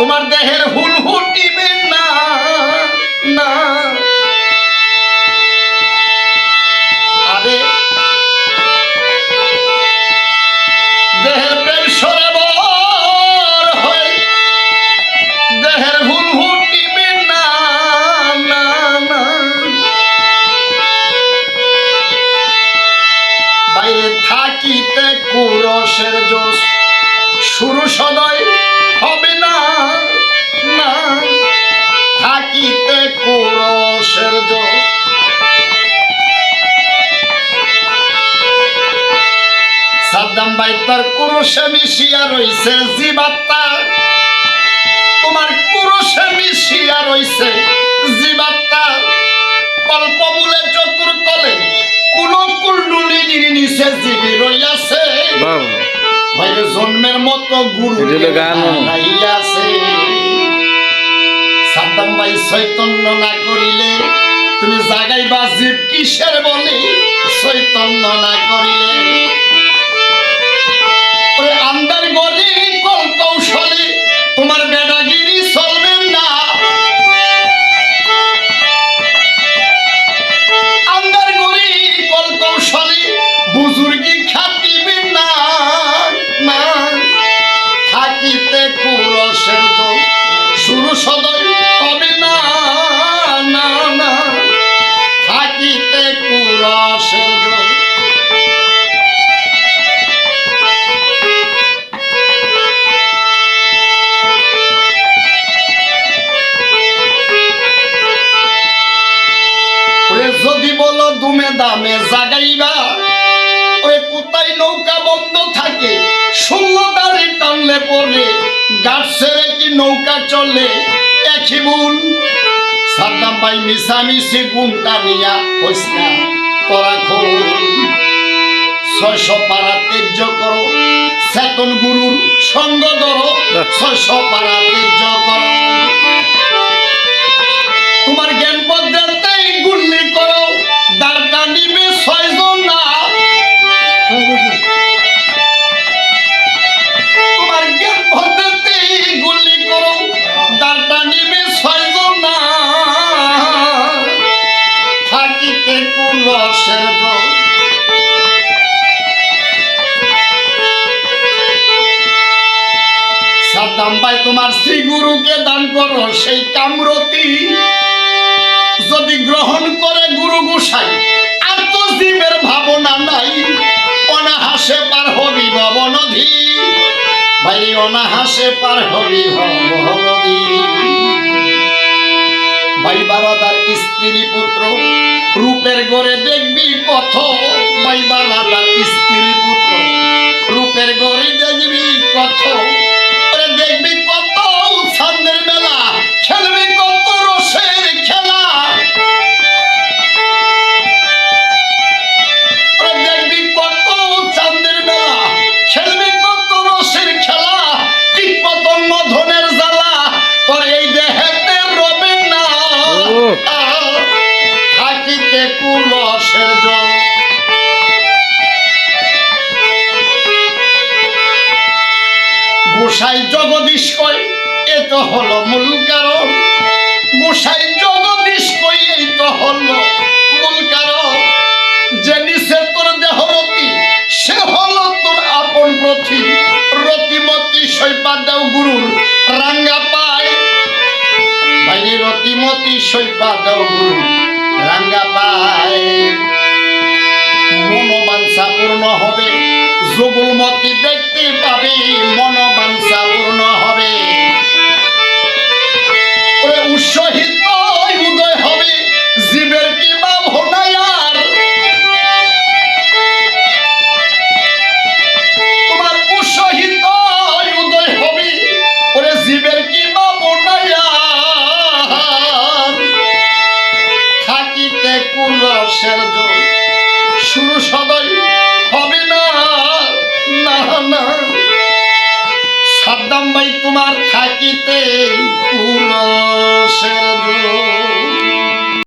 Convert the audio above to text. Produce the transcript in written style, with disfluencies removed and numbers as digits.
তোমার দেহের হুল হুটিবে না না। আরে দেহের প্রেম সরোবর হয়, দেহের হুল হুটিবে না না না। বাইরে থাকিতে কুরসের জোশ শুরু সদয় হবে না না। থাকিতে কুরসের জোশ সাদ্দাম ভাই তার কুরসে মিশিয়া রইছে জীবাত্মা, তোমার কুরসে মিশিয়া রইছে জীবাত্মা। কল্পমূলে চতুর তলে কোন কুণ্ডলিনীর নিচে জীবী রইয়াছে। ভাইরে জন্মের মতো গুরু গাইয়াছে। সাদ্দাম ভাই চৈতন্য না করিলে তুমি জাগাইবা জীব কিসের বলে? চৈতন্য না করিলে আন্দার গলি কল কৌশলে তোমার বেড়াগিরি চলবে না। আন্দার গলি কল কৌশলে বুজুর্গি খাটিবে না না। থাকিতে কুরসের জোশ শুরু সদয় হবে না না না। থাকিতে কুরসের জোশ যদি বলো দুমে দামে জাগাইবা, ওই কোথায় নৌকা বন্ধ থাকে শূন্যতারে টানলে পড়লে গাছ ছেড়ে কি নৌকা চলে একই ভুল। সাদ্দাম ভাই মিশামিশি গুণটা নিয়া হইস না তোরা খোল। 600 পারা ত্যায্য করো, চেতন গুরুর সঙ্গ ধরো। 600 পারা ত্যায্য করো, তোমার জ্ঞান পদ্ধতিতেই গুল্লি করো। দাঁড়টা নিবে 6 জন না, তোমার জ্ঞান পদ্ধতিতেই গুল্লি করো। দাঁড়টা নিবে 6 জন না। থাকিতে কুরসের জোশ সাদ্দাম ভাই তোমার শ্রী গুরুকে দান করো সেই কামরতি। যদি গ্রহণ করে গুরু গোসাই আর তো জীবের ভাবনা নাই। অনাহাসে পার হবি ভব নদী, ভাই অনাহাসে পার হবি ভব নদী। ভাই বারাদার স্ত্রী পুত্র রূপের গড়ে দেখবি কত। ভাই বারাদার স্ত্রী পুত্র রূপের গড়ে দেখবি কত। দেখবি কত ছন্দের মেলা, খেলবি কত রসের খেলা। দেখবি কত চাঁদের মেলা, খেলবি কত রসের খেলা। কীট পতঙ্গ ধনের জ্বালা তোর এই দেহেতে রবে না। থাকিতে কুরসের জোশ গোসাই জগদীশ কই এ তো হলো মূল কারণ। গোসাই জগদীশ কই এই তো হলো মূল কারণ। যে নিচে তোর দেহরতি সে হলো তোর আপন প্রতি। রতিমতি সৈপা দেও গুরুর রাঙ্গা পায়। বাইরে রতিমতি সৈপা দেও গুরু রাঙ্গা পায়। মনোবাঞ্ছা পূর্ণ হবে, যুগলমতি দেখতে পাবি। মনোবাঞ্ছা পূর্ণ হবে, উৎসাহিত উদয় হবে। জীবের কি ভাবনা আর তোমার উৎসাহিত উদয় হবে। ওরে জীবের কি ভাবনা আর। থাকিতে কুরসের জোশ শুরু সদয় হবে না না না। সাদ্দাম ভাই তোমার থাকিতে কুরসের জোশ।